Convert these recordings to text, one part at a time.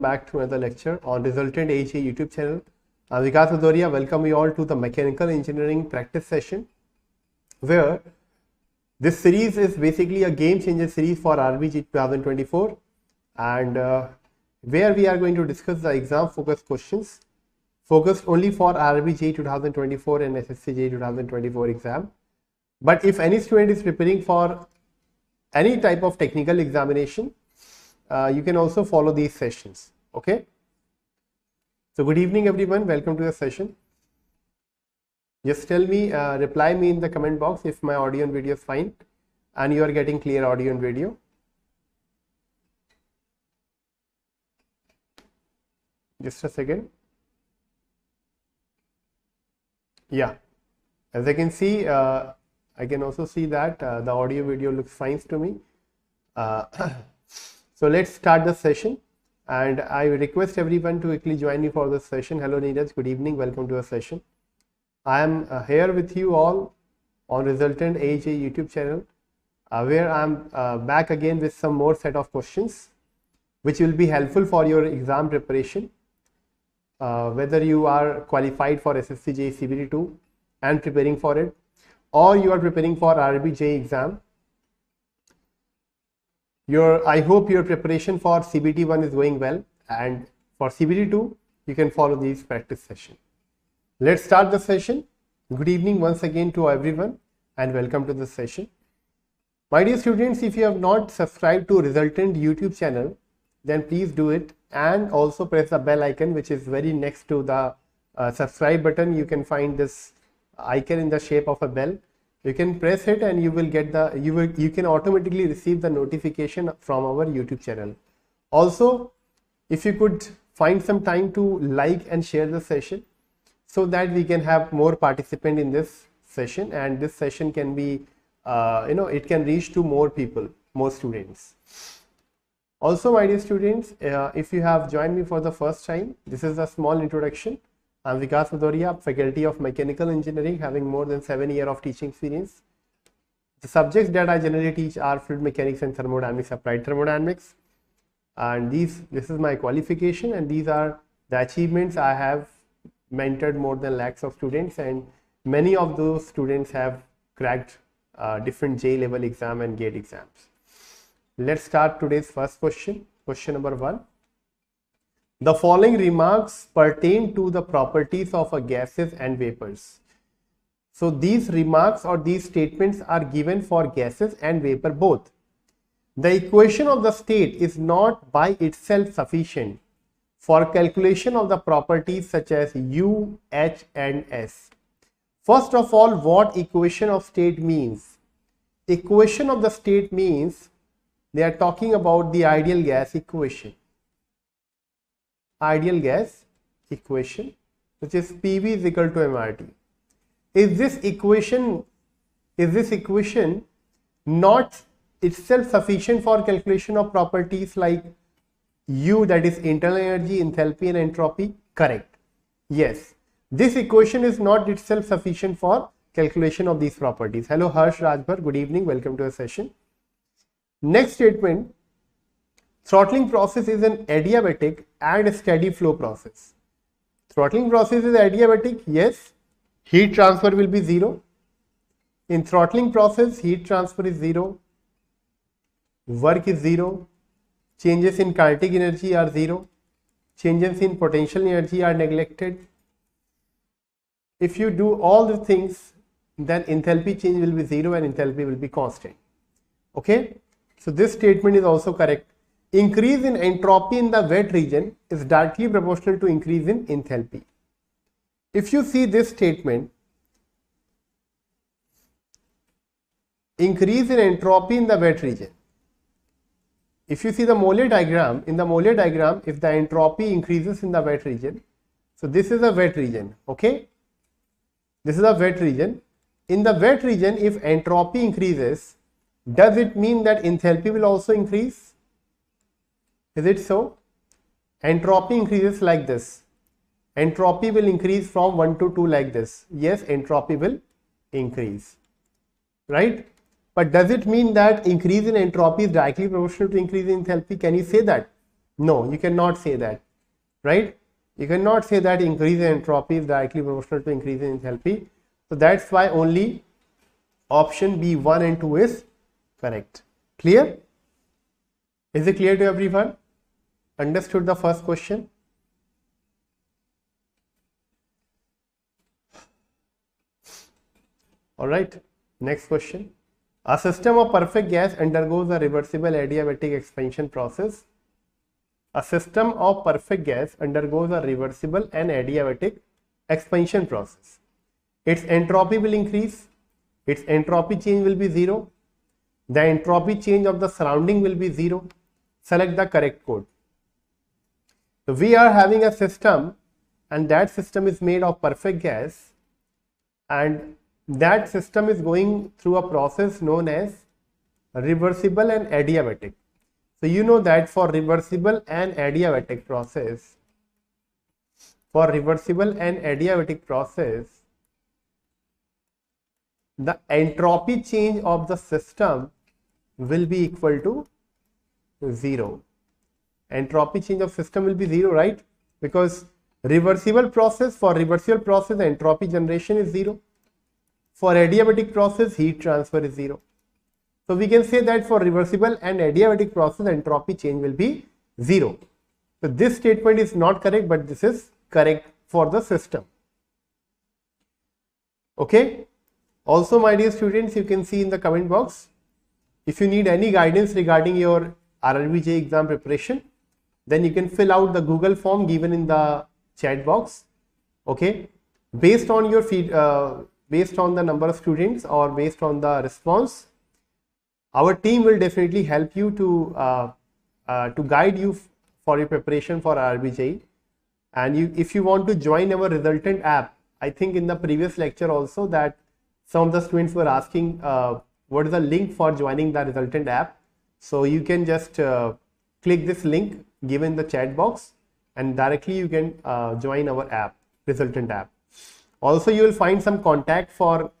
Back to another lecture on Resultant JE YouTube channel. I'm Vikas Sir, welcome you all to the mechanical engineering practice session, where this series is basically a game changer series for RRB JE 2024, and where we are going to discuss the exam focused questions focused only for RRB JE 2024 and SSC JE 2024 exam. But if any student is preparing for any type of technical examination, you can also follow these sessions. Okay, so good evening everyone, welcome to the session. Just tell me, reply me in the comment box if my audio and video is fine and you are getting clear audio and video. Just a second. Yeah, as I can see, I can also see that the audio video looks fine to me. So let's start the session, and I request everyone to quickly join me for this session. Hello Neeraj, good evening, welcome to a session. I am here with you all on Resultant JE YouTube channel, where I am back again with some more set of questions which will be helpful for your exam preparation, whether you are qualified for SSC JE CBT2 and preparing for it, or you are preparing for RRB JE exam. I hope your preparation for CBT1 is going well, and for CBT2 you can follow these practice session. Let's start the session. Good evening once again to everyone and welcome to the session. My dear students, if you have not subscribed to Resultant YouTube channel, then please do it, and also press the bell icon which is very next to the subscribe button. You can find this icon in the shape of a bell. You can press it and you will get the you can automatically receive the notification from our YouTube channel. Also, if you could find some time to like and share the session, so that we can have more participant in this session, and this session can be it can reach to more people, more students. Also, my dear students, if you have joined me for the first time, this is a small introduction. I'm Vikas Sir, faculty of mechanical engineering, having more than 7 years of teaching experience. The subjects that I generally teach are fluid mechanics and thermodynamics, applied thermodynamics, and this is my qualification, and these are the achievements. I have mentored more than lakhs of students, and many of those students have cracked different JEE level exam and GATE exams. Let's start today's first question. Question number 1. The following remarks pertain to the properties of a gases and vapors. So these remarks or these statements are given for gases and vapor both. The equation of the state is not by itself sufficient for calculation of the properties such as U, H and S. First of all, what equation of state means? Equation of the state means they are talking about the ideal gas equation. Ideal gas equation, which is PV is equal to MRT. Is this equation not itself sufficient for calculation of properties like U, that is internal energy, enthalpy and entropy? Correct. Yes, this equation is not itself sufficient for calculation of these properties. Hello Harsh Rajbhar, good evening, welcome to a session. Next statement. Throttling process is an adiabatic and steady flow process. Throttling process is adiabatic, yes. Heat transfer will be 0. In throttling process, heat transfer is 0. Work is 0. Changes in kinetic energy are 0. Changes in potential energy are neglected. If you do all the things, then enthalpy change will be 0 and enthalpy will be constant. Okay, so this statement is also correct. Increase in entropy in the wet region is directly proportional to increase in enthalpy. If you see this statement, increase in entropy in the wet region. If you see the molar diagram, in the molar diagram, if the entropy increases in the wet region, so this is a wet region, okay? This is a wet region. In the wet region, if entropy increases, does it mean that enthalpy will also increase? Is it so? Entropy increases like this. Entropy will increase from 1 to 2 like this. Yes, entropy will increase, right? But does it mean that increase in entropy is directly proportional to increase in enthalpy? Can you say that? No, you cannot say that, right? You cannot say that increase in entropy is directly proportional to increase in enthalpy. So that's why only option B 1 and 2 is correct. Clear? Is it clear to everyone? Understood the first question? Alright, next question. A system of perfect gas undergoes a reversible adiabatic expansion process. A system of perfect gas undergoes a reversible and adiabatic expansion process. Its entropy will increase. Its entropy change will be 0. The entropy change of the surrounding will be 0. Select the correct code. So we are having a system, and that system is made of perfect gas, and that system is going through a process known as reversible and adiabatic. So you know that for reversible and adiabatic process, the entropy change of the system will be equal to 0. Entropy change of system will be 0, right? Because for reversible process, entropy generation is 0. For adiabatic process, heat transfer is 0. So we can say that for reversible and adiabatic process, entropy change will be 0. So this statement is not correct, but this is correct for the system. Okay. Also, my dear students, you can see in the comment box, if you need any guidance regarding your RRB JE exam preparation, then you can fill out the Google form given in the chat box. Okay. Based on your based on the number of students or based on the response, our team will definitely help you to guide you for your preparation for RRB JE. And if you want to join our Resultant app, I think in the previous lecture also that some of the students were asking what is the link for joining the Resultant app. So you can just click this link given in the chat box, and directly you can join our app, Resultant app. Also, you will find some contact for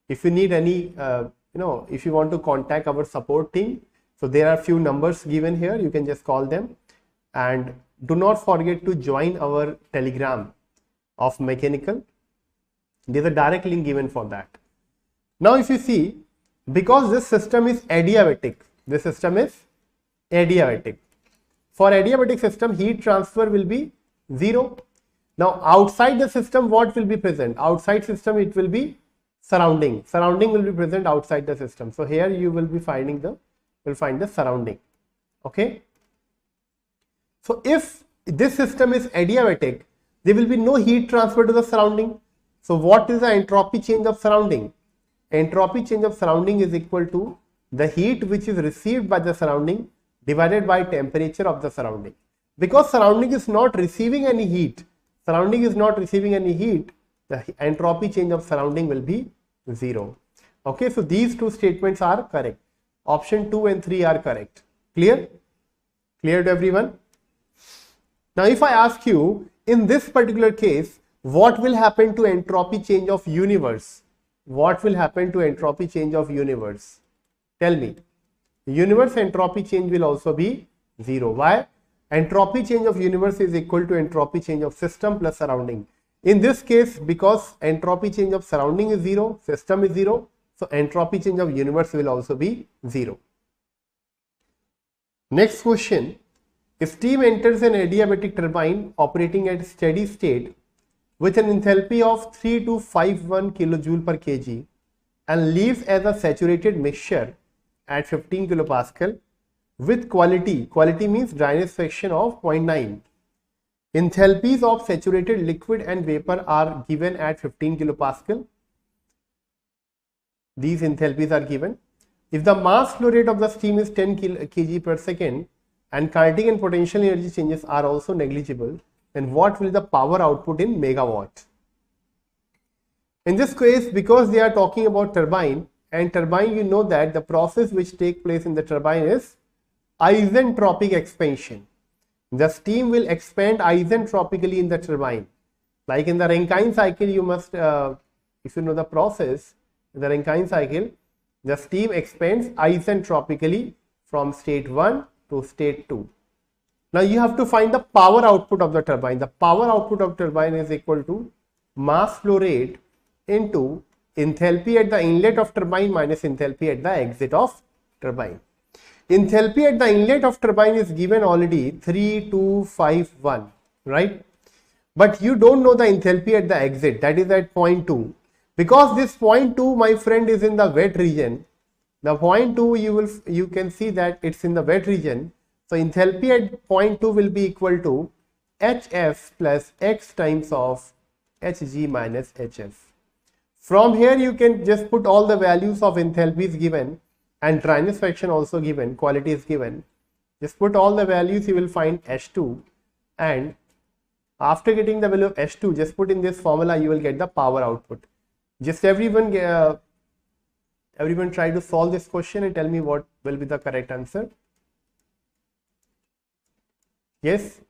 if you need any, if you want to contact our support team. So there are few numbers given here. You can just call them, and do not forget to join our Telegram of mechanical. There's a direct link given for that. Now, if you see, because this system is adiabatic, For adiabatic system, heat transfer will be 0. Now, outside the system, what will be present? Outside system, it will be surrounding. Surrounding will be present outside the system. So here you will be finding the surrounding. Okay. So if this system is adiabatic, there will be no heat transfer to the surrounding. So what is the entropy change of surrounding? Entropy change of surrounding is equal to the heat which is received by the surrounding divided by temperature of the surrounding. Because surrounding is not receiving any heat, the entropy change of surrounding will be 0. Okay, so these two statements are correct. Option 2 and 3 are correct. Clear? Clear to everyone? Now, if I ask you, in this particular case, what will happen to entropy change of universe? What will happen to entropy change of universe? Tell me. Universe entropy change will also be 0. Why? Entropy change of universe is equal to entropy change of system plus surrounding. In this case, because entropy change of surrounding is 0, system is 0, so entropy change of universe will also be 0. Next question. If steam enters an adiabatic turbine operating at steady state with an enthalpy of 3251 kJ per kg and leaves as a saturated mixture at 15 kilopascal with quality means dryness fraction of 0.9. Enthalpies of saturated liquid and vapor are given at 15 kilopascal. These enthalpies are given. If the mass flow rate of the steam is 10 kg per second and kinetic and potential energy changes are also negligible, then what will the power output in megawatt? In this case, because they are talking about turbine, and turbine, you know that the process which takes place in the turbine is isentropic expansion. The steam will expand isentropically in the turbine. Like in the Rankine cycle, you must, if you know the process, in the Rankine cycle, the steam expands isentropically from state 1 to state 2. Now you have to find the power output of the turbine. The power output of turbine is equal to mass flow rate into enthalpy at the inlet of turbine minus enthalpy at the exit of turbine. Enthalpy at the inlet of turbine is given already 3251, right? But you don't know the enthalpy at the exit, that is at point 2. Because this point 2, my friend, is in the wet region. The point 2, you can see that it's in the wet region. So enthalpy at point 2 will be equal to HF plus X times of Hg minus Hf. From here you can just put all the values of enthalpies given and dryness fraction also given, quality is given. Just put all the values, you will find H2, and after getting the value of H2, just put in this formula, you will get the power output. Just everyone try to solve this question and tell me what will be the correct answer. Yes,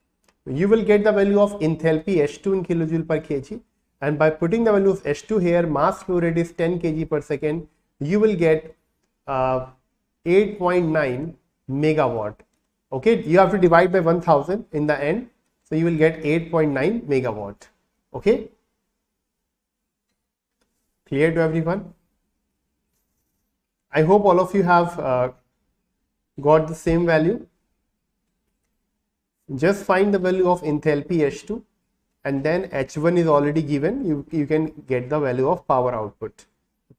you will get the value of enthalpy H2 in kilojoule per kg, and by putting the value of H2 here, mass flow rate is 10 kg per second, you will get 8.9 megawatt. Okay, you have to divide by 1000 in the end, so you will get 8.9 megawatt. Okay, clear to everyone? I hope all of you have got the same value. Just find the value of enthalpy H2 and then H1 is already given. You can get the value of power output.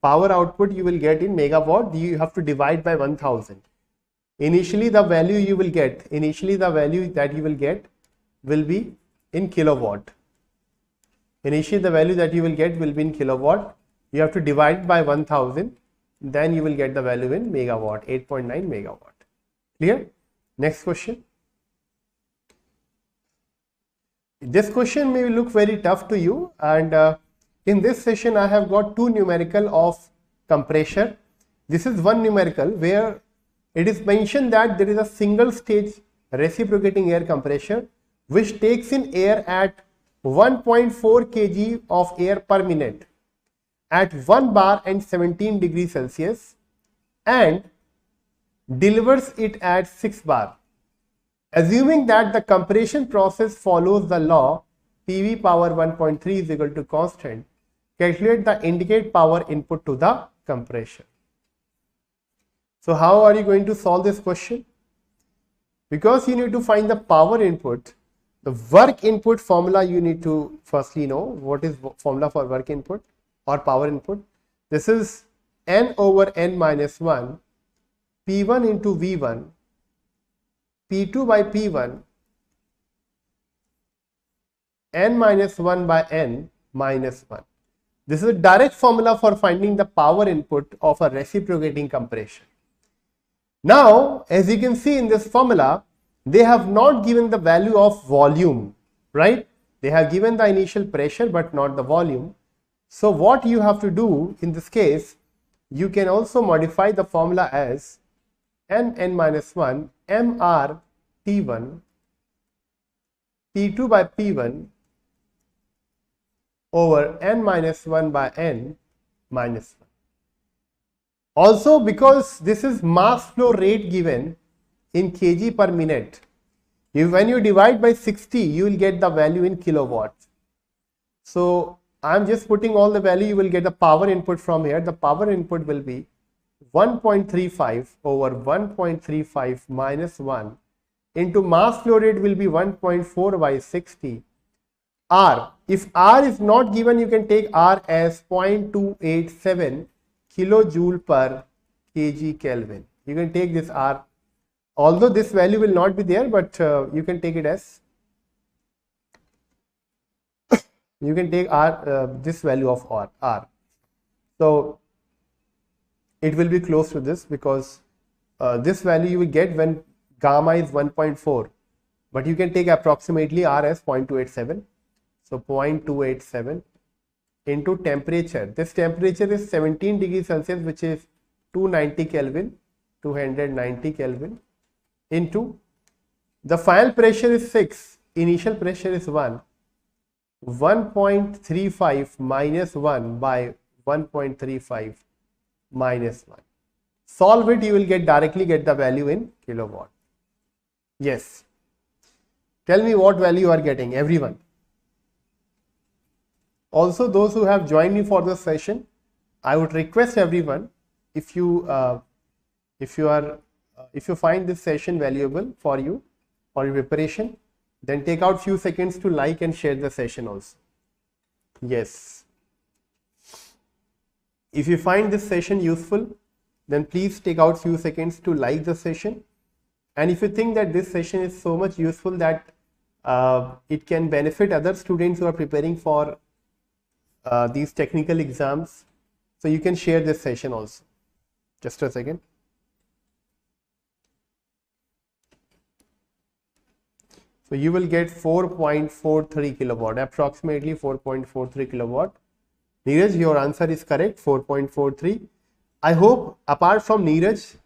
Power output you will get in megawatt, you have to divide by 1000. Initially the value that you will get will be in kilowatt. Initially the value that you will get will be in kilowatt. You have to divide by 1000, then you will get the value in megawatt, 8.9 megawatt. Clear? Next question. This question may look very tough to you, and in this session I have got two numerical of compressor. This is one numerical where it is mentioned that there is a single stage reciprocating air compressor which takes in air at 1.4 kg of air per minute at 1 bar and 17 degrees Celsius and delivers it at 6 bar. Assuming that the compression process follows the law PV power 1.3 is equal to constant, calculate the indicate power input to the compressor. So how are you going to solve this question? Because you need to find the power input, the work input formula you need to firstly know. What is formula for work input or power input? This is N over N minus 1 P1 into V1 P2 by P1 N minus 1 by N minus 1. This is a direct formula for finding the power input of a reciprocating compression. Now, as you can see in this formula, they have not given the value of volume, right? They have given the initial pressure but not the volume. So what you have to do in this case, you can also modify the formula as N minus 1 MR T1 P2 by P1 over N minus 1 by N minus 1. Also, because this is mass flow rate given in kg per minute, when you divide by 60, you will get the value in kilowatts. So I'm just putting all the value, you will get the power input from here. The power input will be 1.35 over 1.35 minus 1 into mass flow rate will be 1.4 by 60. R, if R is not given, you can take R as 0.287 kilojoule per kg Kelvin. You can take this R, although this value will not be there, but you can take it as, you can take R, this value of R. So it will be close to this because this value you will get when gamma is 1.4, but you can take approximately R as 0.287. So 0.287 into temperature. This temperature is 17 degrees Celsius, which is 290 Kelvin into the final pressure is 6, initial pressure is 1, 1.35 minus 1 by 1.35 minus 1. Solve it, you will directly get the value in kilowatt. Yes. Tell me what value you are getting, everyone. Also, those who have joined me for this session, I would request everyone, if you find this session valuable for you, for your preparation, then take out few seconds to like and share the session also. Yes. If you find this session useful, then please take out few seconds to like the session. And if you think that this session is so much useful that it can benefit other students who are preparing for these technical exams, so you can share this session also. Just a second. So you will get 4.43 kilowatt, approximately 4.43 kilowatt. Neeraj, your answer is correct, 4.43. I hope apart from Neeraj,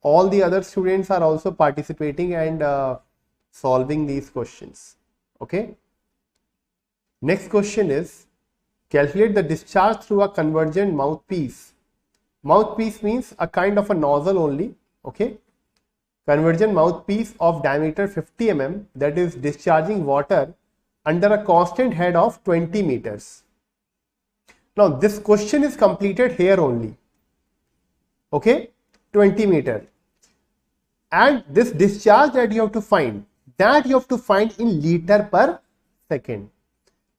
all the other students are also participating and solving these questions. Okay. Next question is, calculate the discharge through a convergent mouthpiece. Mouthpiece means a kind of a nozzle only. Okay. Convergent mouthpiece of diameter 50 mm that is discharging water under a constant head of 20 meters. Now this question is completed here only. Okay. 20 meter. And this discharge that you have to find, in liter per second.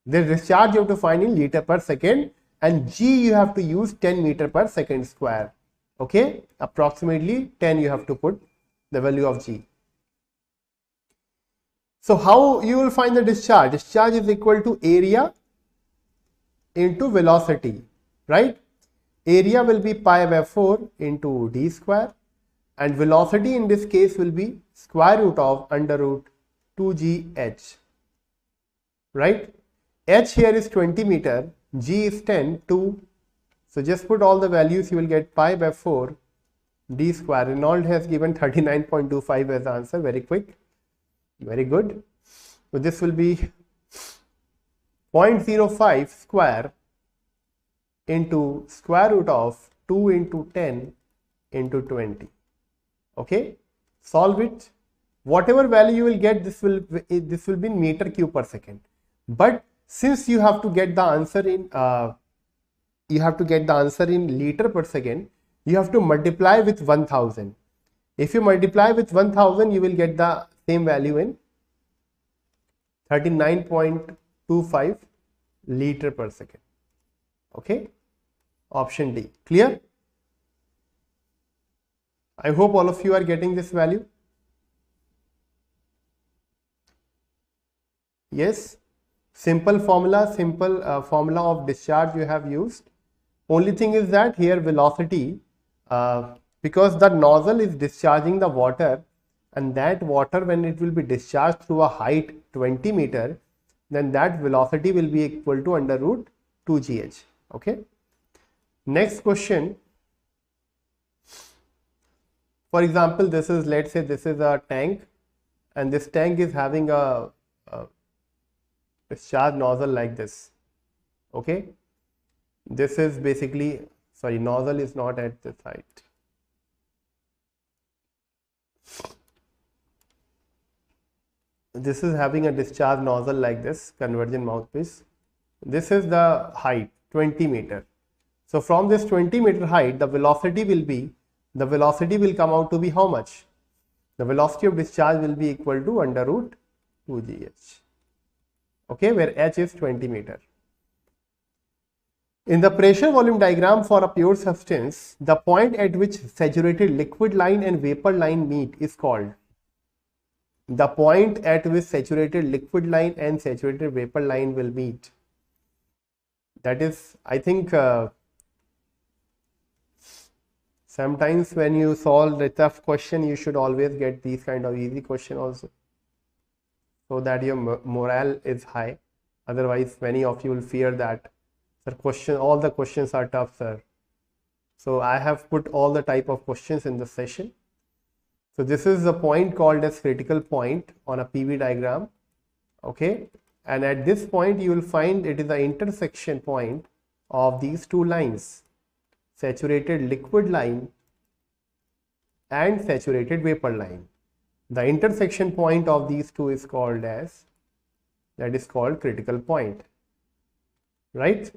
The discharge you have to find in liter per second, and G you have to use 10 meter per second square. Okay, approximately 10 you have to put the value of G. So how you will find the discharge? Discharge is equal to area into velocity, right? Area will be pi by 4 into d square, and velocity in this case will be square root of under root 2gh, right? H here is 20 meter, G is 10, 2. So just put all the values, you will get pi by 4 d square. Reynolds has given 39.25 as the answer. Very quick, very good. So this will be 0.05 square into square root of 2 into 10 into 20. Okay, solve it. Whatever value you will get, this will be in meter cube per second. But since you have to get the answer in liter per second, you have to multiply with 1000. If you multiply with 1000, you will get the same value in 39.25 liter per second. Okay, option D. Clear? I hope all of you are getting this value. Yes. Simple formula of discharge you have used. Only thing is that here velocity, because the nozzle is discharging the water, and that water, when it will be discharged through a height 20 meter, then that velocity will be equal to under root 2gh. Okay. Next question. For example, this is, let's say this is a tank, and this tank is having a discharge nozzle like this. Okay, this is basically, sorry, nozzle is not at this height. This is having a discharge nozzle like this, convergent mouthpiece. This is the height 20 meter. So from this 20 meter height, the velocity will come out to be how much? The velocity of discharge will be equal to under root 2gh. Okay, where h is 20 meter. In the pressure volume diagram for a pure substance, the point at which saturated liquid line and vapor line meet is called. The point at which saturated liquid line and saturated vapor line will meet. That is, I think, sometimes when you solve the tough question, you should always get these kind of easy question also, so that your morale is high. Otherwise, many of you will fear that, sir, all the questions are tough, sir. So I have put all the type of questions in the session. So this is the point called as critical point on a PV diagram. Okay, and at this point you will find it is the intersection point of these two lines, saturated liquid line and saturated vapor line. The intersection point of these two is called as, that is called critical point, right?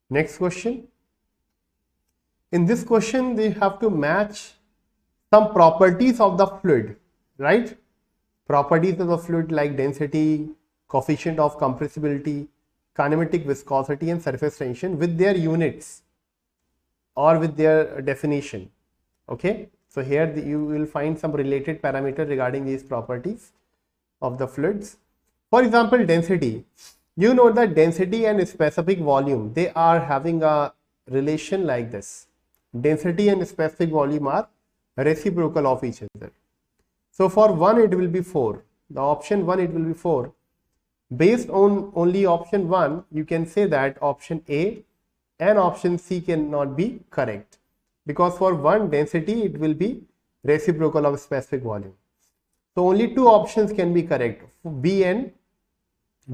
Next question. In this question, they have to match some properties of the fluid, right? Properties of the fluid like density, coefficient of compressibility, kinematic viscosity and surface tension with their units or with their definition. Okay, so here you will find some related parameter regarding these properties of the fluids. For example, density. You know that density and specific volume, they are having a relation like this. Density and specific volume are reciprocal of each other. So for 1 it will be 4. The option 1 it will be 4. Based on only option 1, you can say that option A and option C cannot be correct, because for 1 density it will be reciprocal of specific volume. So only 2 options can be correct, B and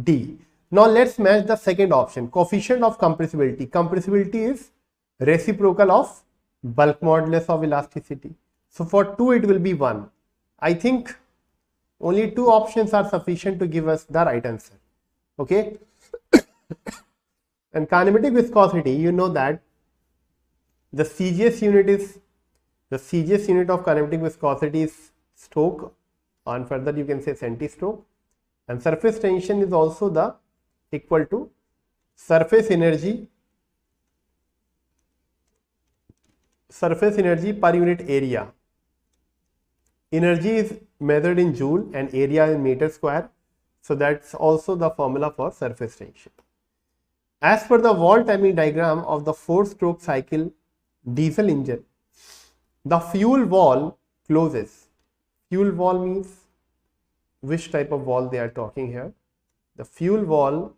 D. Now let's match the second option, coefficient of compressibility. Compressibility is reciprocal of bulk modulus of elasticity. So for 2 it will be 1. I think only 2 options are sufficient to give us the right answer. Okay. And kinematic viscosity, you know that the CGS unit of kinematic viscosity is stroke, and further you can say centi-stroke, and surface tension is also the equal to surface energy per unit area. Energy is measured in joule and area in meter square. So that's also the formula for surface tension. As per the wall timing diagram of the 4-stroke cycle diesel engine, the fuel wall closes. Fuel wall means which type of wall they are talking here. The fuel wall,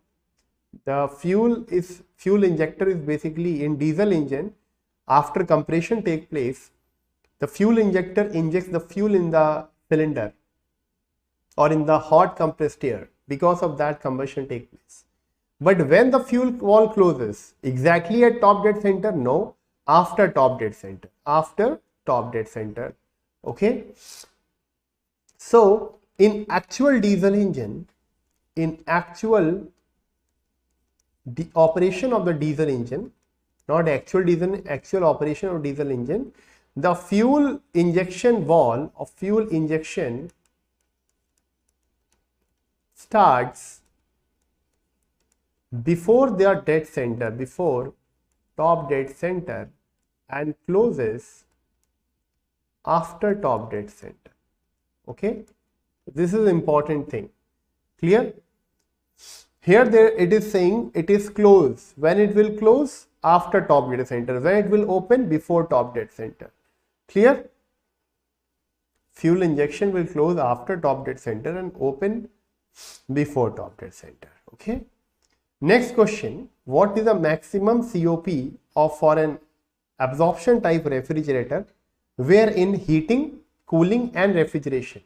the fuel injector is basically in diesel engine. After compression takes place, the fuel injector injects the fuel in the cylinder or in the hot compressed air. Because of that, combustion takes place. But when the fuel wall closes, exactly at top dead center? No, after top dead center. After top dead center. Okay. So in actual diesel engine, operation of the diesel engine, not actual operation of diesel engine, the fuel injection wall of fuel injection starts before their dead center, before top dead center, and closes after top dead center. Okay, this is important thing. Clear? Here it is saying it is closed. When it will close? After top dead center. When it will open? Before top dead center. Clear? Fuel injection will close after top dead center and open before top dead center. Okay. Next question. What is the maximum COP for an absorption type refrigerator wherein heating, cooling and refrigeration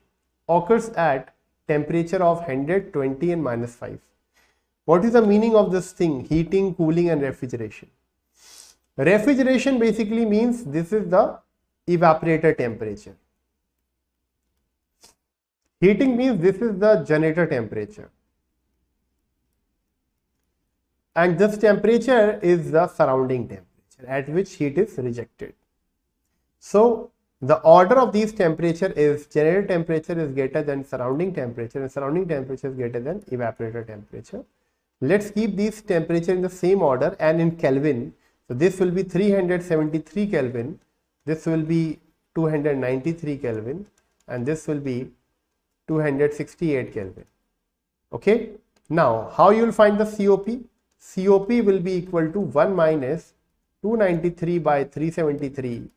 occurs at temperature of 100, 20 and -5? What is the meaning of this thing, heating, cooling and refrigeration? Refrigeration basically means this is the evaporator temperature. Heating means this is the generator temperature. And this temperature is the surrounding temperature at which heat is rejected. So the order of these temperature is generator temperature is greater than surrounding temperature and surrounding temperature is greater than evaporator temperature. Let's keep these temperature in the same order and in Kelvin. So this will be 373 Kelvin, this will be 293 Kelvin and this will be 268 Kelvin. Okay. Now how you will find the COP? COP will be equal to 1 minus 293 by 373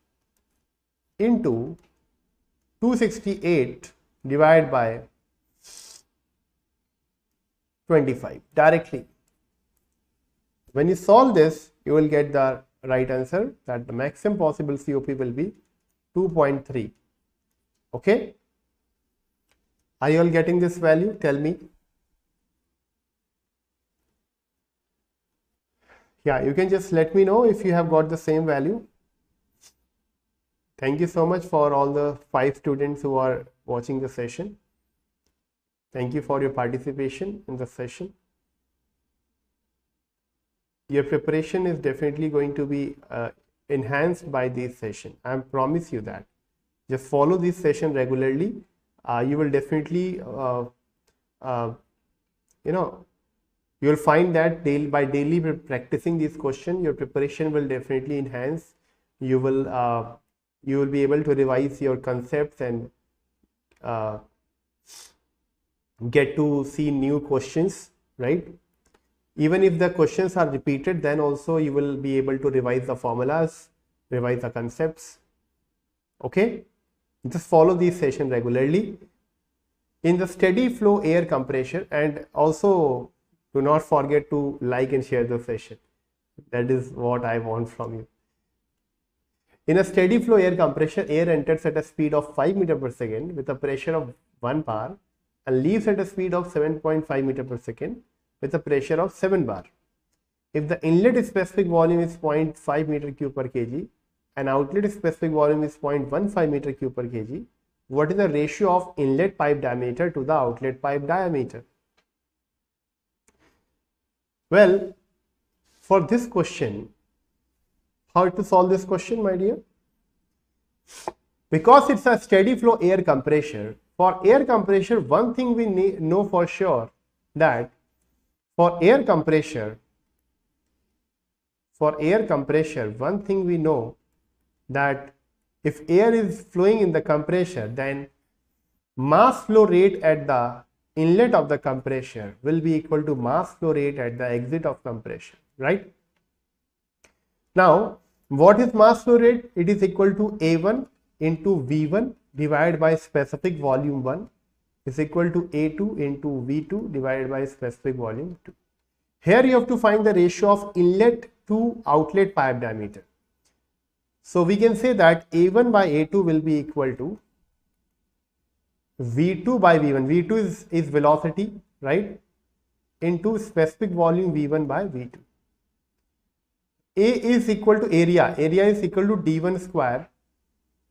into 268 divided by 25 directly. When you solve this, you will get the right answer that the maximum possible COP will be 2.3. Okay. Are you all getting this value? Tell me. Yeah, you can just let me know if you have got the same value. Thank you so much for all the 5 students who are watching the session. Thank you for your participation in the session. Your preparation is definitely going to be enhanced by this session. I promise you that. Just follow this session regularly. You will definitely, you will find that by daily practicing this question, your preparation will definitely enhance. You will be able to revise your concepts and get to see new questions, right? Even if the questions are repeated, then also you will be able to revise the formulas, revise the concepts. Okay, just follow this session regularly. In the steady flow air compressor, and also do not forget to like and share the session. That is what I want from you. In a steady flow air compressor, air enters at a speed of 5 meters per second with a pressure of 1 bar and leaves at a speed of 7.5 meters per second with a pressure of 7 bar. If the inlet specific volume is 0.5 meter cube per kg and outlet specific volume is 0.15 meter cube per kg, what is the ratio of inlet pipe diameter to the outlet pipe diameter? Well, for this question, how to solve this question, my dear? Because it's a steady flow air compressor, for air compressor, one thing we know for sure, that for air compressor, one thing we know, that if air is flowing in the compressor, then mass flow rate at the inlet of the compressor will be equal to mass flow rate at the exit of compressor, right? Now, what is mass flow rate? It is equal to A1 into V1 divided by specific volume 1 is equal to A2 into V2 divided by specific volume 2. Here you have to find the ratio of inlet to outlet pipe diameter. So we can say that A1 by A2 will be equal to V2 by V1. V2 is velocity, right? Into specific volume V1 by V2. A is equal to area. Area is equal to D1 square.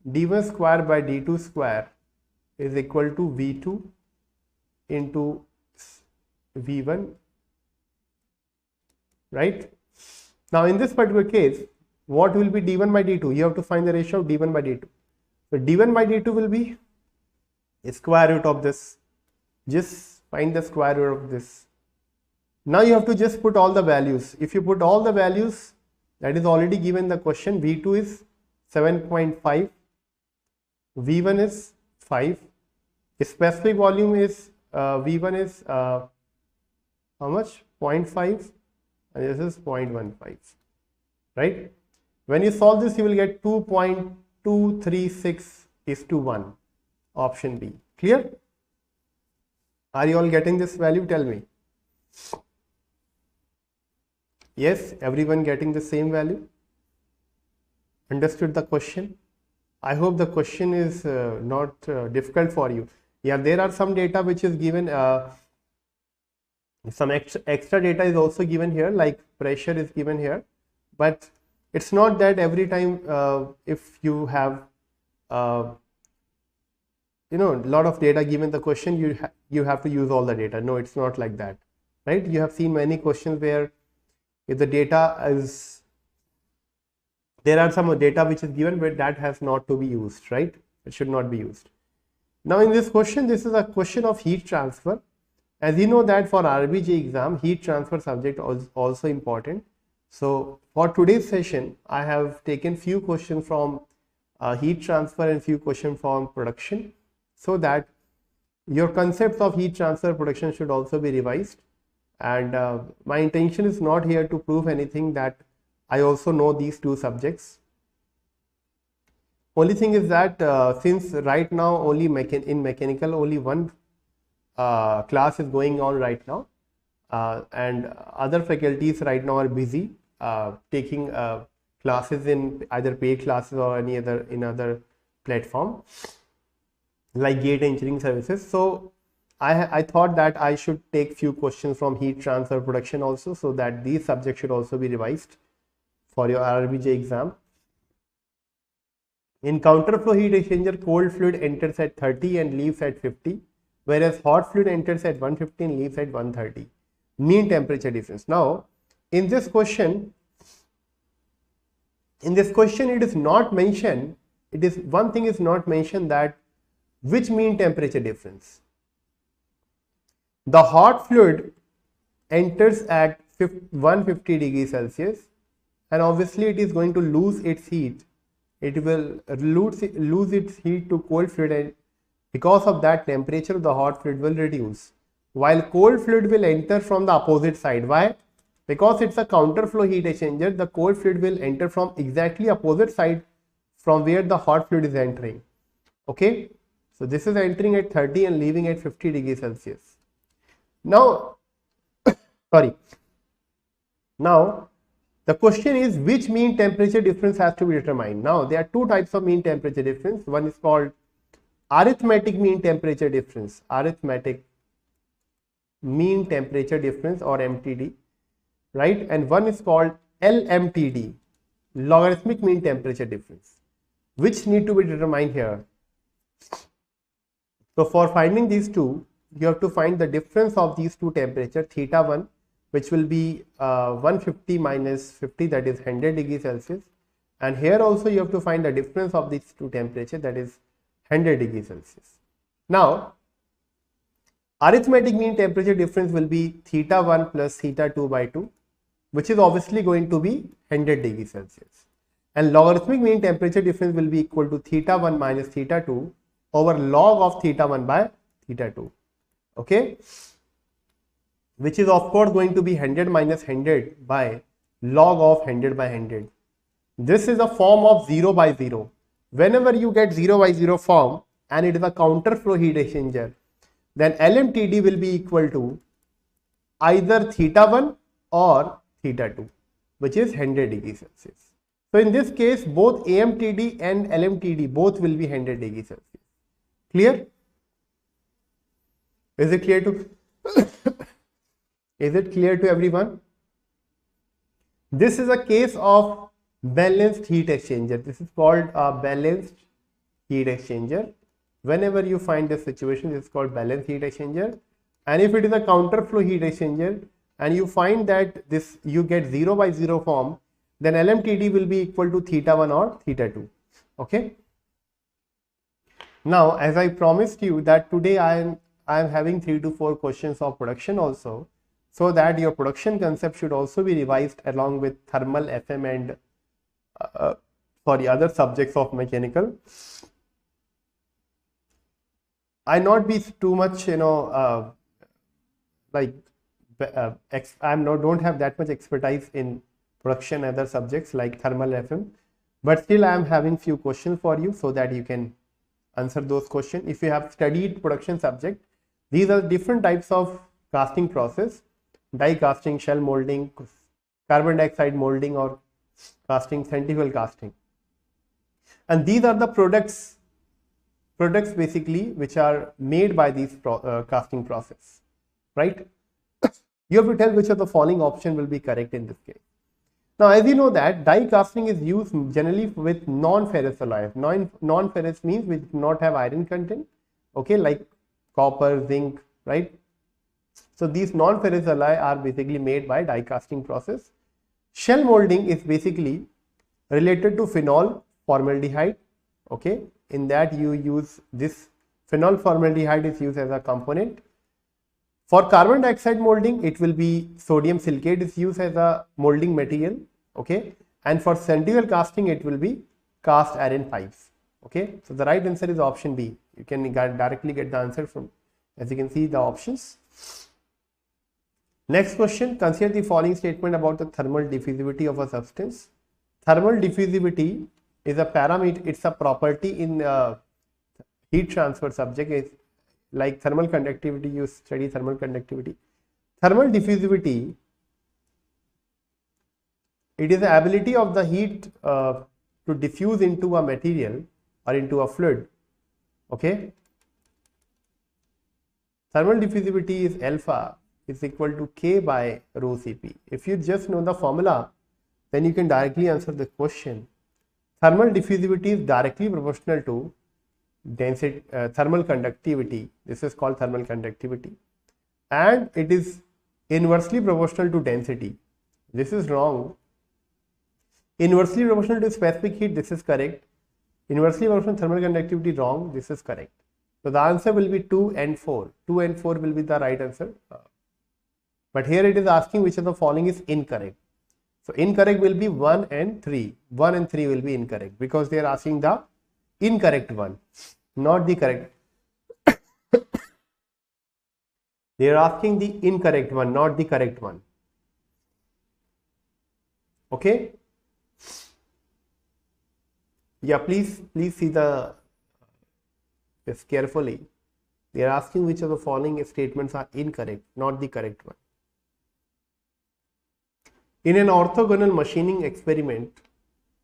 D1 square by D2 square is equal to V2 into V1, right? Now in this particular case, what will be D1 by D2? You have to find the ratio of D1 by D2. So D1 by D2 will be square root of this. Just find the square root of this. Now you have to just put all the values. If you put all the values, that is already given the question. V2 is 7.5. V1 is 5. Specific volume is V1 is how much? 0.5 and this is 0.15, right? When you solve this, you will get 2.236:1. Option B. Clear? Are you all getting this value? Tell me. Yes, everyone getting the same value? Understood the question? I hope the question is not difficult for you. Yeah, there are some data which is given, some extra data is also given here, like pressure is given here, but it's not that every time if you have a lot of data given the question, you have to use all the data. No, it's not like that, right? You have seen many questions where if the data is, there are some data which is given, but that has not to be used, right? It should not be used. Now in this question, this is a question of heat transfer. As you know that for RRB JE exam, heat transfer subject is also important. So for today's session, I have taken few questions from heat transfer and few questions from production, so that your concepts of heat transfer production should also be revised. And my intention is not here to prove anything that I also know these two subjects. Only thing is that since right now only in mechanical only one class is going on right now, and other faculties right now are busy taking classes in either paid classes or any other platform like Gate Engineering Services. So I thought that I should take few questions from heat transfer production also, so that these subjects should also be revised for your RRB JE exam. In counterflow heat exchanger, cold fluid enters at 30 and leaves at 50, whereas hot fluid enters at 150 and leaves at 130. Mean temperature difference. Now, in this question, it is not mentioned. It is one thing is not mentioned, that which mean temperature difference. The hot fluid enters at 150 degrees Celsius, and obviously it is going to lose its heat. It will lose its heat to cold fluid, and because of that, temperature of the hot fluid will reduce, while cold fluid will enter from the opposite side. Why? Because it's a counterflow heat exchanger, the cold fluid will enter from exactly opposite side from where the hot fluid is entering. Okay, so this is entering at 30 and leaving at 50 degrees Celsius. Now, Now, the question is, which mean temperature difference has to be determined? Now, there are two types of mean temperature difference. One is called arithmetic mean temperature difference, arithmetic mean temperature difference, or MTD, right? And one is called LMTD, logarithmic mean temperature difference, which need to be determined here. So, for finding these two, you have to find the difference of these two temperatures, theta 1, which will be 150 minus 50, that is 100 degrees Celsius, and here also you have to find the difference of these two temperatures, that is 100 degrees Celsius. Now, arithmetic mean temperature difference will be theta 1 plus theta 2 by 2, which is obviously going to be 100 degrees Celsius, and logarithmic mean temperature difference will be equal to theta 1 minus theta 2 over log of theta 1 by theta 2. Okay, which is of course going to be 100 minus 100 by log of 100 by 100. This is a form of 0 by 0. Whenever you get 0 by 0 form and it is a counterflow heat exchanger, then LMTD will be equal to either theta 1 or theta 2, which is 100 degrees Celsius. So in this case, both AMTD and LMTD both will be 100 degrees Celsius. Clear? Is it clear to Is it clear to everyone? This is a case of balanced heat exchanger. This is called a balanced heat exchanger. Whenever you find this situation, it's called balanced heat exchanger. And if it is a counterflow heat exchanger and you find that you get 0 by 0 form, then LMTD will be equal to theta 1 or theta 2. Okay. Now, as I promised you that today I am having 3 to 4 questions of production also, so that your production concept should also be revised along with thermal, FM and for the other subjects of mechanical. I not be too much, don't have that much expertise in production and other subjects like thermal, FM, but still I am having few questions for you so that you can answer those questions. If you have studied production subject, these are different types of casting process: die casting, shell molding, carbon dioxide molding, or casting, centrifugal casting. And these are the products basically which are made by these casting process, right? You have to tell which of the following option will be correct in this case. Now, as you know that die casting is used generally with non-ferrous alloys. Non-ferrous means which do not have iron content, okay, like copper, zinc, right? So these non-ferrous alloy are basically made by die casting process. Shell molding is basically related to phenol formaldehyde, okay. In that you use this phenol formaldehyde is used as a component. For carbon dioxide molding, it will be sodium silicate is used as a molding material, okay. And for centrifugal casting, it will be cast iron pipes, okay. So the right answer is option B. You can directly get the answer from, as you can see, the options. Next question, consider the following statement about the thermal diffusivity of a substance. Thermal diffusivity is a parameter, it's a property in heat transfer subject. Is like thermal conductivity, you study thermal conductivity. Thermal diffusivity, it is the ability of the heat to diffuse into a material or into a fluid, okay. Thermal diffusivity is alpha is equal to K by rho Cp. If you just know the formula, then you can directly answer the question. thermal diffusivity is directly proportional to density, thermal conductivity. This is called thermal conductivity, and it is inversely proportional to density. This is wrong. Inversely proportional to specific heat, this is correct. Inversely proportional to thermal conductivity, wrong. This is correct. So the answer will be 2 and 4. 2 and 4 will be the right answer. But here it is asking which of the following is incorrect. So incorrect will be 1 and 3. 1 and 3 will be incorrect because they are asking the incorrect one, not the correct. They are asking the incorrect one, not the correct one. Okay. Yeah, please see the this carefully. They are asking which of the following statements are incorrect, not the correct one. In an orthogonal machining experiment,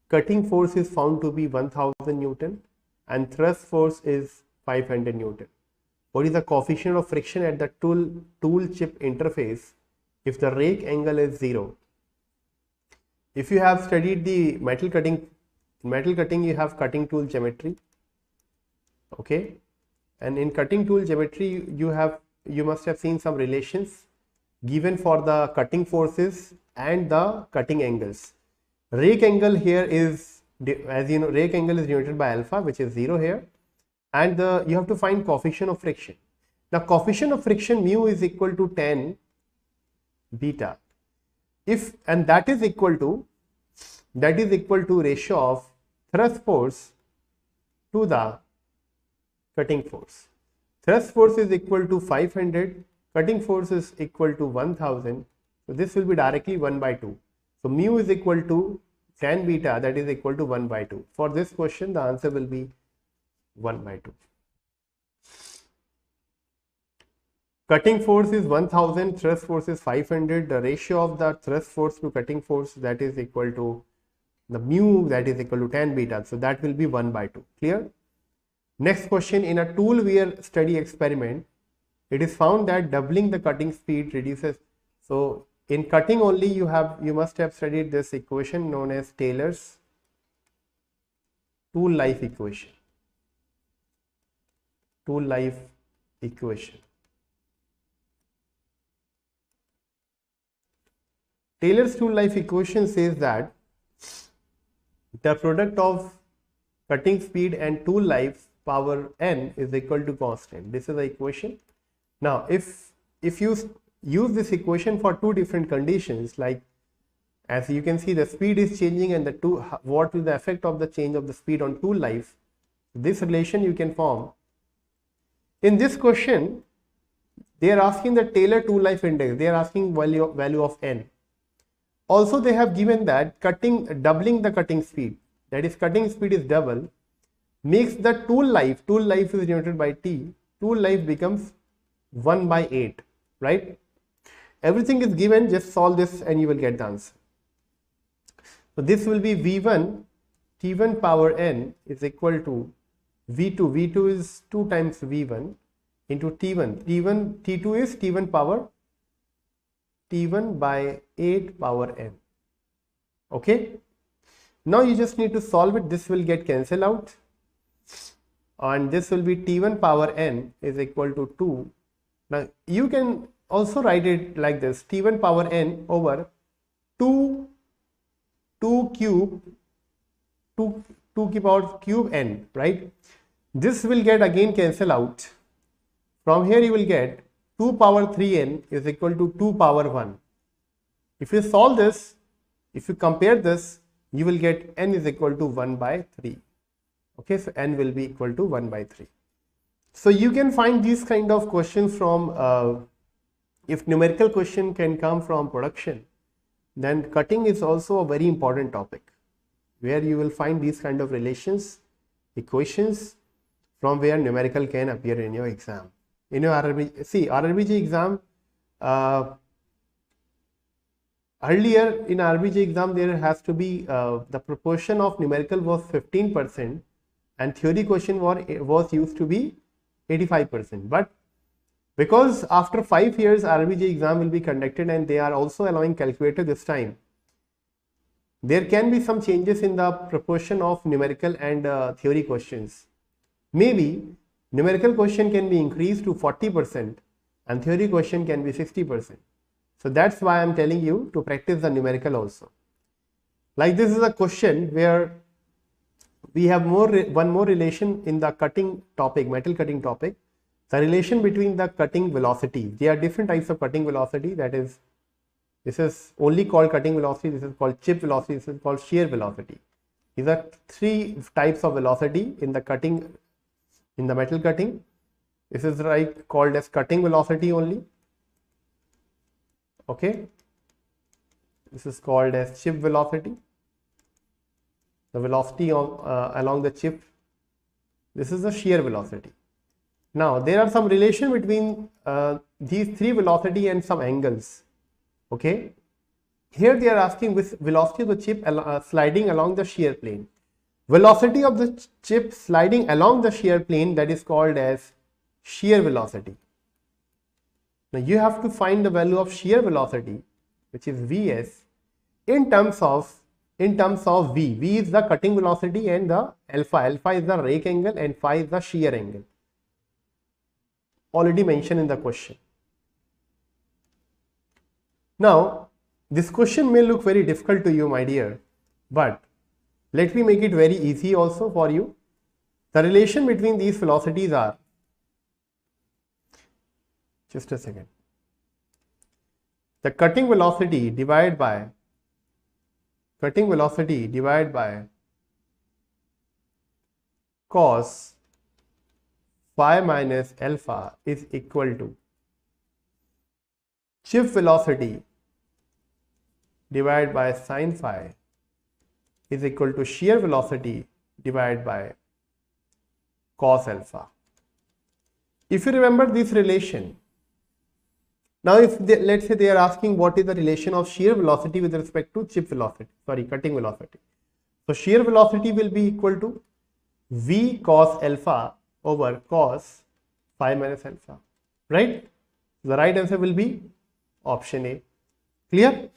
cutting force is found to be 1000 Newton and thrust force is 500 Newton. What is the coefficient of friction at the tool chip interface if the rake angle is 0? If you have studied the metal cutting, you have cutting tool geometry. Okay, and in cutting tool geometry you must have seen some relations given for the cutting forces and the cutting angles. Rake angle here is, as you know, rake angle is denoted by alpha, which is 0 here, and you have to find coefficient of friction. Now coefficient of friction mu is equal to 10 beta, and that is equal to ratio of thrust force to the cutting force. Thrust force is equal to 500, cutting force is equal to 1000. So this will be directly 1 by 2. So mu is equal to 10 beta, that is equal to 1 by 2. For this question, the answer will be 1 by 2. Cutting force is 1000, thrust force is 500. The ratio of the thrust force to cutting force, that is equal to the mu, that is equal to 10 beta. So that will be 1 by 2. Clear? Next question, in a tool wear study experiment, it is found that doubling the cutting speed reduces. So in cutting only you must have studied this equation known as Taylor's tool life equation. Tool life equation. Taylor's tool life equation says that the product of cutting speed and tool life power n is equal to constant. This is the equation. Now if you use this equation for two different conditions, like as you can see the speed is changing and what is the effect of the change of the speed on tool life, this relation you can form. In this question they are asking the Taylor tool life index, they are asking value of n. Also they have given that doubling the cutting speed, that is cutting speed is double, makes the tool life is denoted by T, tool life becomes 1 by 8, right? Everything is given, just solve this and you will get the answer. So this will be V1 T1 power n is equal to V2, V2 is 2 times V1 into T1, T2 is T1 power T1 by 8 power n. Okay, now you just need to solve it. This will get cancelled out and this will be T1 power n is equal to 2. Now you can also write it like this, T1 power n over 2 power cube n, right? This will get again cancel out. From here you will get 2 power 3n is equal to 2 power 1. If you solve this, if you compare this, you will get n is equal to 1 by 3. Okay, so n will be equal to 1 by 3. So you can find these kind of questions from, if numerical question can come from production, then cutting is also a very important topic where you will find these kind of relations, equations from where numerical can appear in your exam. In your RRB, see RRB JE exam, earlier in RRB JE exam there has to be the proportion of numerical was 15% and theory question was used to be 85%. But because after 5 years RRB JE exam will be conducted and they are also allowing calculator this time, there can be some changes in the proportion of numerical and theory questions. Maybe numerical question can be increased to 40% and theory question can be 60%. So that's why I'm telling you to practice the numerical also. Like this is a question where we have one more relation in the cutting topic, metal cutting topic. The relation between the cutting velocity. There are different types of cutting velocity. That is, this is only called cutting velocity. This is called chip velocity. This is called shear velocity. These are three types of velocity in the cutting, in the metal cutting. This is called as cutting velocity only. Okay. This is called as chip velocity. The velocity of along the chip. This is the shear velocity. Now there are some relation between these three velocity and some angles. Okay. Here they are asking with velocity of the chip sliding along the shear plane. Velocity of the chip sliding along the shear plane, that is called as shear velocity. Now you have to find the value of shear velocity, which is Vs, in terms of V. V is the cutting velocity and the alpha. Alpha is the rake angle and phi is the shear angle. Already mentioned in the question. Now this question may look very difficult to you, my dear, but let me make it very easy also for you. The relation between these velocities are, just a second, the cutting velocity divided by cos phi minus alpha is equal to chip velocity divided by sin phi is equal to shear velocity divided by cos alpha. If you remember this relation, now if let's say they are asking what is the relation of shear velocity with respect to cutting velocity. So shear velocity will be equal to V cos alpha over cos phi minus alpha, right? The right answer will be option A. Clear?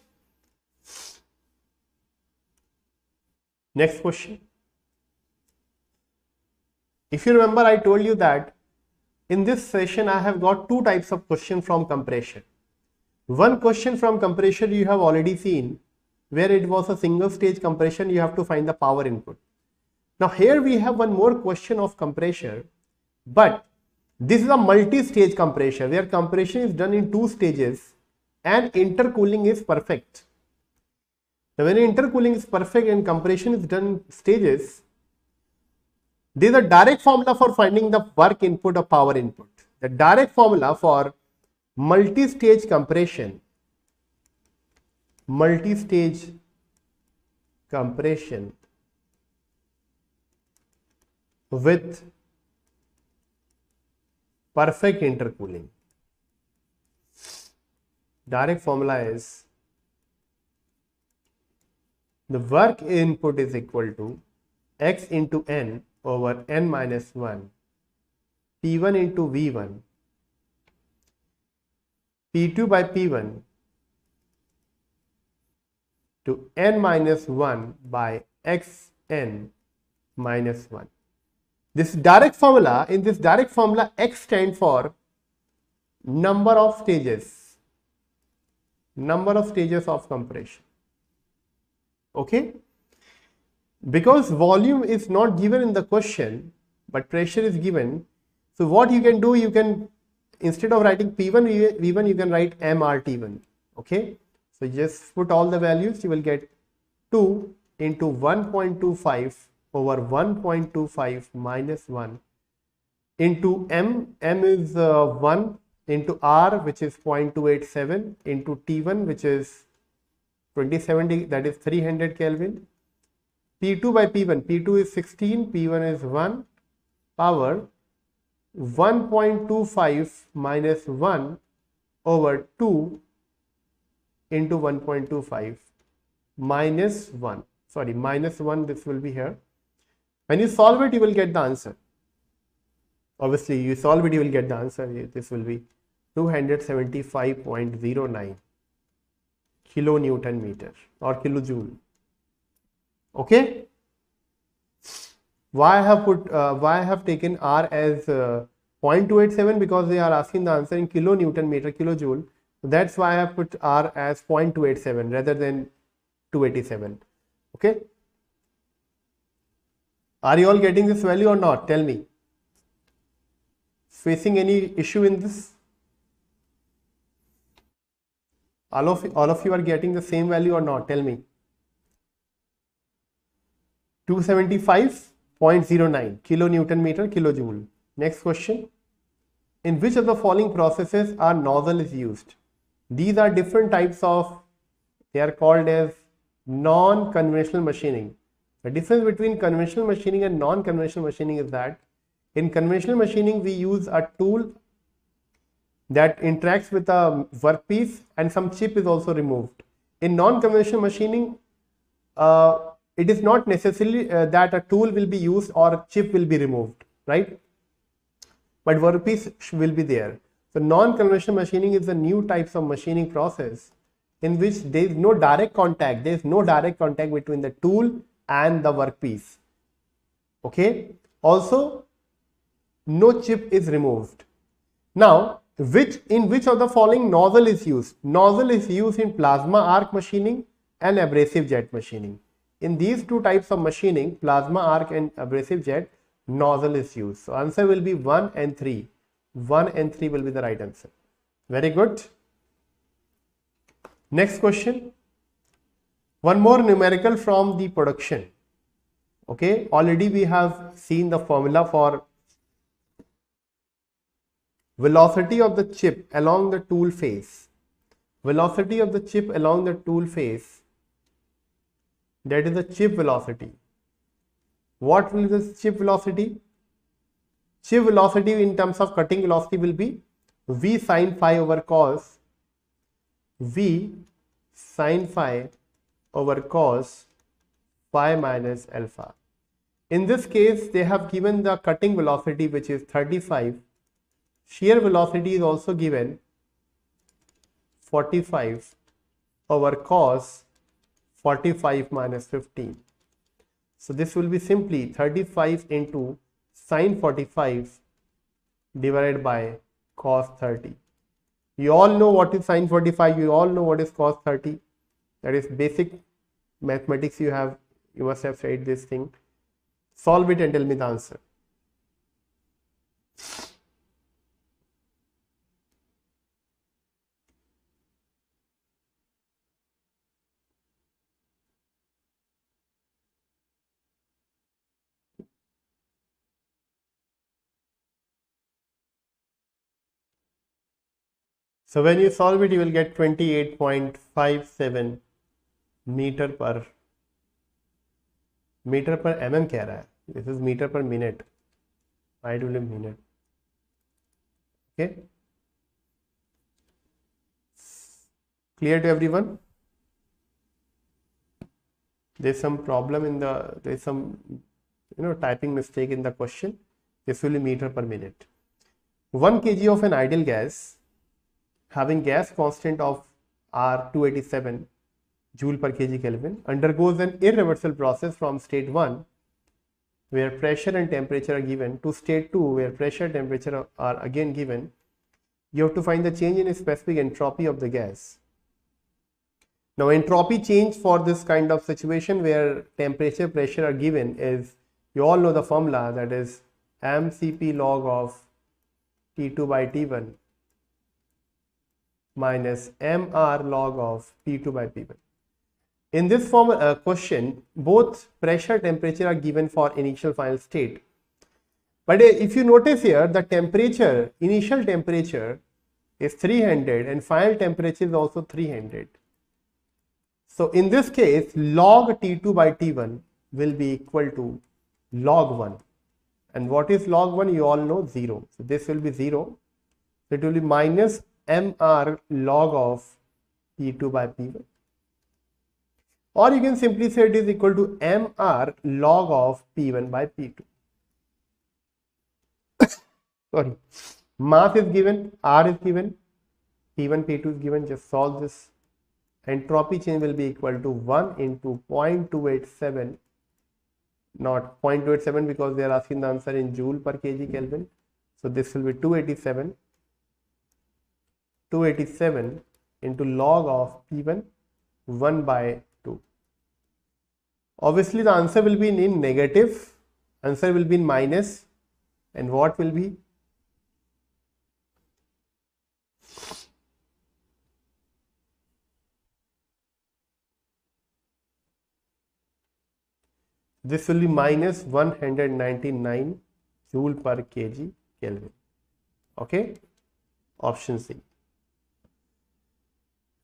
Next question. If you remember, I told you that in this session I have got two types of question from compression. One question from compression you have already seen, where it was a single stage compression, you have to find the power input. Now here we have one more question of compressor, but this is a multi-stage compressor where compression is done in two stages and intercooling is perfect. Now when intercooling is perfect and compression is done in stages, there is a direct formula for finding the work input or power input. The direct formula for multi-stage compression with perfect intercooling. Direct formula is the work input is equal to x into n over n minus 1 P1 into V1 P2 by P1 to n minus 1 by xn minus 1. This direct formula, in this direct formula, x stands for number of stages of compression. Okay, because volume is not given in the question but pressure is given, so what you can do, you can, instead of writing P1 V1, you can write MRT1. Okay, so just put all the values, you will get 2 into 1.25 over 1.25 minus 1 into m is 1 into R, which is 0.287, into T1, which is 2070, that is 300 Kelvin. P2 by P1, P2 is 16, P1 is 1, power 1.25 minus 1 over 2 into 1.25 minus 1, sorry, minus 1, this will be here. When you solve it, you will get the answer. Obviously, you solve it, you will get the answer. This will be 275.09 kilonewton meter or kilojoule. Okay. Why I have taken R as 0.287? Because they are asking the answer in kilonewton meter kilojoule. That's why I have put R as 0.287 rather than 287. Okay. Are you all getting this value or not? Tell me. Facing any issue in this? All of you are getting the same value or not? Tell me. 275.09 kilonewton meter kilojoule. Next question. In which of the following processes are nozzle is used? These are different types of, they are called as non-conventional machining. The difference between conventional machining and non-conventional machining is that in conventional machining we use a tool that interacts with a workpiece and some chip is also removed. In non-conventional machining, it is not necessarily that a tool will be used or a chip will be removed, right? But workpiece will be there. So non-conventional machining is a new types of machining process in which there is no direct contact. There is no direct contact between the tool and the workpiece. Okay. Also, no chip is removed. Now, in which of the following nozzle is used? Nozzle is used in plasma arc machining and abrasive jet machining. In these two types of machining, plasma arc and abrasive jet, nozzle is used. So answer will be 1 and 3. 1 and 3 will be the right answer. Very good. Next question. One more numerical from the production. Okay, already we have seen the formula for velocity of the chip along the tool face. Velocity of the chip along the tool face, that is the chip velocity. What will be the chip velocity? Chip velocity in terms of cutting velocity will be V sin phi over cos, V sin phi over cos phi minus alpha. In this case, they have given the cutting velocity which is 35. Shear velocity is also given 45 over cos 45 minus 15. So this will be simply 35 into sin 45 divided by cos 30. You all know what is sin 45. You all know what is cos 30. That is basic mathematics. You must have studied this thing. Solve it and tell me the answer. So when you solve it, you will get 28.57 metre पर mm कह रहा है. This is meter per minute. I do live minute. Okay. Clear to everyone? There's some problem there's some typing mistake in the question. This will be meter per minute. 1 kg of an ideal gas having gas constant of R 287 joule per kg Kelvin undergoes an irreversible process from state 1 where pressure and temperature are given to state 2 where pressure and temperature are again given. You have to find the change in specific entropy of the gas. Now entropy change for this kind of situation where temperature pressure are given is, you all know the formula, that is mCp log of T2 by T1 minus mR log of P2 by P1. In this question, both pressure temperature are given for initial final state. But if you notice here, the temperature, initial temperature is 300 and final temperature is also 300. So in this case, log T2 by T1 will be equal to log 1. And what is log 1? You all know 0. So this will be 0. So it will be minus mR log of P2 by P1. Or you can simply say it is equal to mR log of P1 by P2. Sorry. Mass is given, R is given, P1, P2 is given. Just solve this entropy change will be equal to 1 into 0.287, not 0.287 because they are asking the answer in joule per kg Kelvin. So this will be 287 into log of P1 1 by 2. Obviously the answer will be in negative, answer will be in minus, and what will be? This will be minus 199 joule per kg Kelvin. Okay, option C.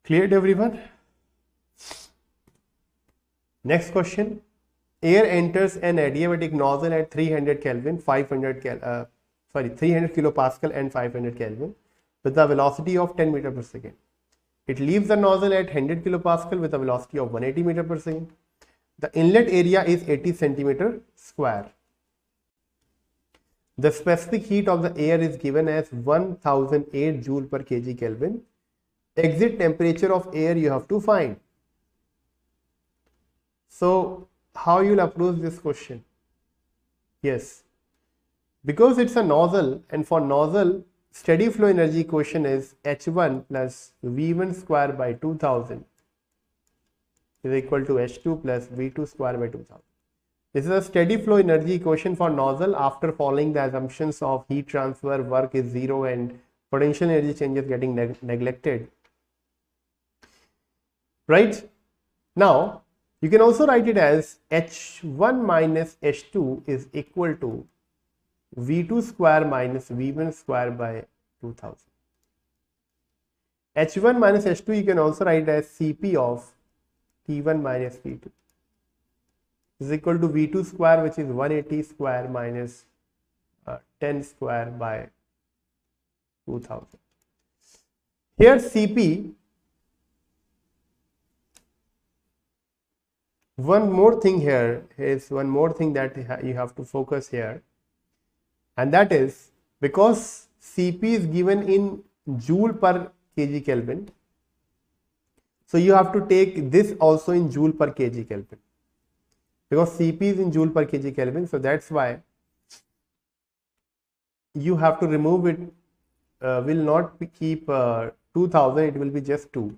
Cleared everyone? Next question. Air enters an adiabatic nozzle at 300 Kelvin, 300 kilopascal and 500 Kelvin with a velocity of 10 meter per second. It leaves the nozzle at 100 kilopascal with a velocity of 180 meter per second. The inlet area is 80 centimeter square. The specific heat of the air is given as 1008 joule per kg Kelvin. Exit temperature of air you have to find. So how you will approach this question? Yes, because it's a nozzle, and for nozzle steady flow energy equation is H1 plus V1 square by 2000 is equal to H2 plus V2 square by 2000. This is a steady flow energy equation for nozzle after following the assumptions of heat transfer, work is zero, and potential energy changes getting neglected. Right? Now, you can also write it as H1 minus H2 is equal to V2 square minus V1 square by 2000. H1 minus H2 you can also write as Cp of T1 minus T2 is equal to V2 square, which is 180 square minus 10 square by 2000. Here Cp, one more thing here is one more thing that you have to focus here, and that is because Cp is given in joule per kg Kelvin, so you have to take this also in joule per kg Kelvin, because Cp is in joule per kg Kelvin, so that's why you have to remove it. Will not keep 2000, it will be just 2.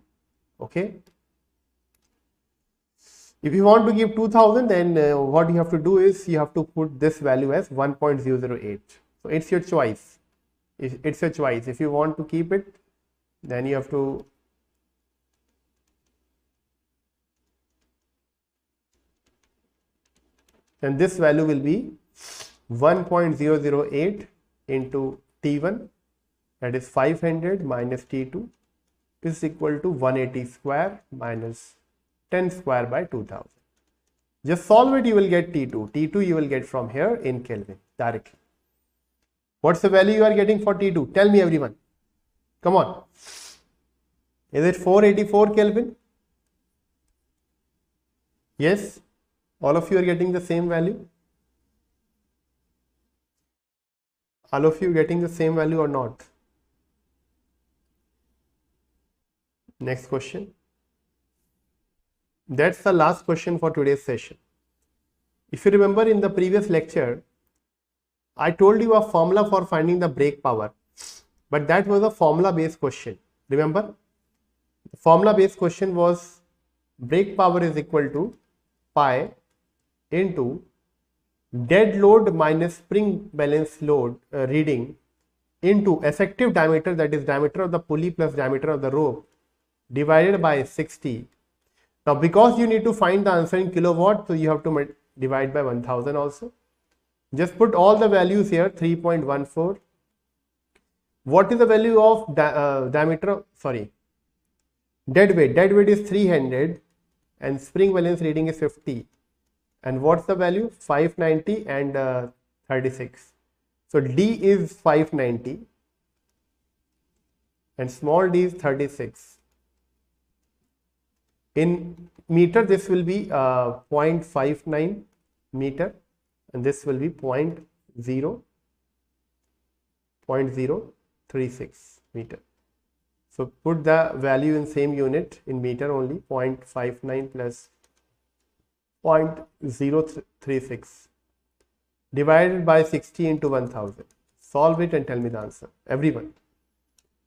Okay. If you want to give 2000, then what you have to do is you have to put this value as 1.008. So it's your choice. It's your choice. If you want to keep it, then you have to then this value will be 1.008 into T1, that is 500 minus T2 is equal to 180 square minus 10 square by 2000. Just solve it, you will get T2. T2 you will get from here in Kelvin directly. What's the value you are getting for T2? Tell me everyone. Come on. Is it 484 Kelvin? Yes. All of you are getting the same value? All of you getting the same value or not? Next question. That's the last question for today's session. If you remember in the previous lecture, I told you a formula for finding the brake power, but that was a formula based question. Remember? The formula based question was brake power is equal to pi into dead load minus spring balance load reading into effective diameter, that is diameter of the pulley plus diameter of the rope, divided by 60. Now because you need to find the answer in kilowatt, so you have to divide by 1000 also. Just put all the values here. 3.14. What is the value of dead weight? Dead weight is 300 and spring balance reading is 50. And what's the value? 590 and 36. So D is 590 and small d is 36. In meter, this will be 0.59 meter, and this will be 0.036 meter. So put the value in same unit in meter only, 0.59 plus 0.036 divided by 60 into 1000. Solve it and tell me the answer. Everyone.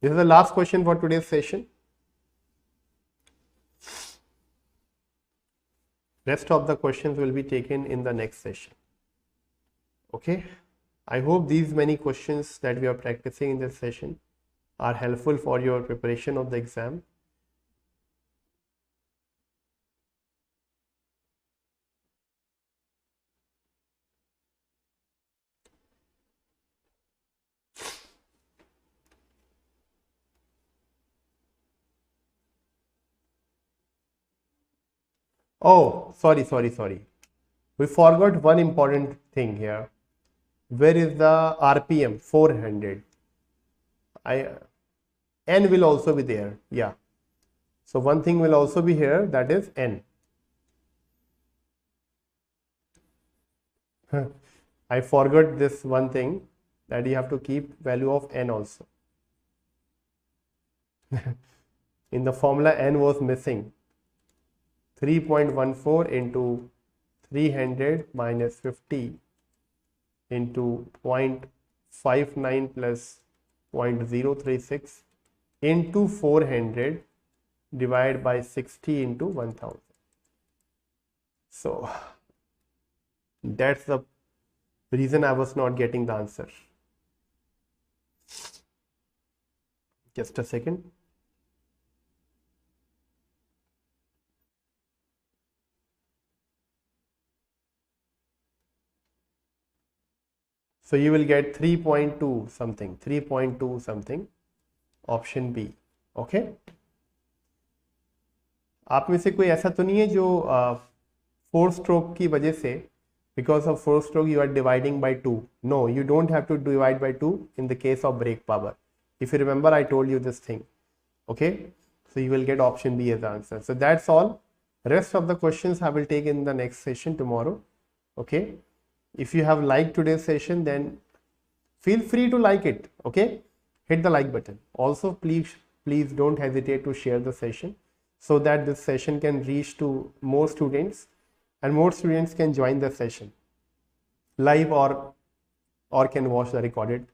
This is the last question for today's session. Rest of the questions will be taken in the next session. Okay. I hope these many questions that we are practicing in this session are helpful for your preparation of the exam. Oh, sorry. We forgot one important thing here. Where is the RPM? 400. N will also be there. Yeah. So one thing will also be here, that is N. I forgot this one thing, that you have to keep value of N also. In the formula, N was missing. 3.14 into 300 minus 50 into 0.59 plus 0.036 into 400 divided by 60 into 1000. So that's the reason I was not getting the answer. Just a second. So you will get 3.2 something, option B. Okay. आप में से कोई ऐसा तो नहीं है जो 4 stroke की वजह से, because of 4 stroke you are dividing by 2? No, you don't have to divide by 2 in the case of brake power. If you remember, I told you this thing. Okay, so you will get option B as the answer. So that's all. Rest of the questions I will take in the next session tomorrow. Okay. If you have liked today's session, then feel free to like it. Okay, hit the like button. Also, please don't hesitate to share the session so that this session can reach to more students and more students can join the session live or can watch the recorded.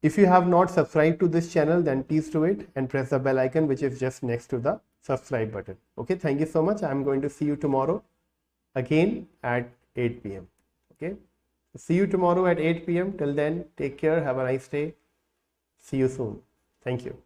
If you have not subscribed to this channel, then please do it and press the bell icon which is just next to the subscribe button. Okay, thank you so much. I'm going to see you tomorrow again at 8 p.m. Okay, see you tomorrow at 8 p.m. Till then, take care. Have a nice day. See you soon. Thank you.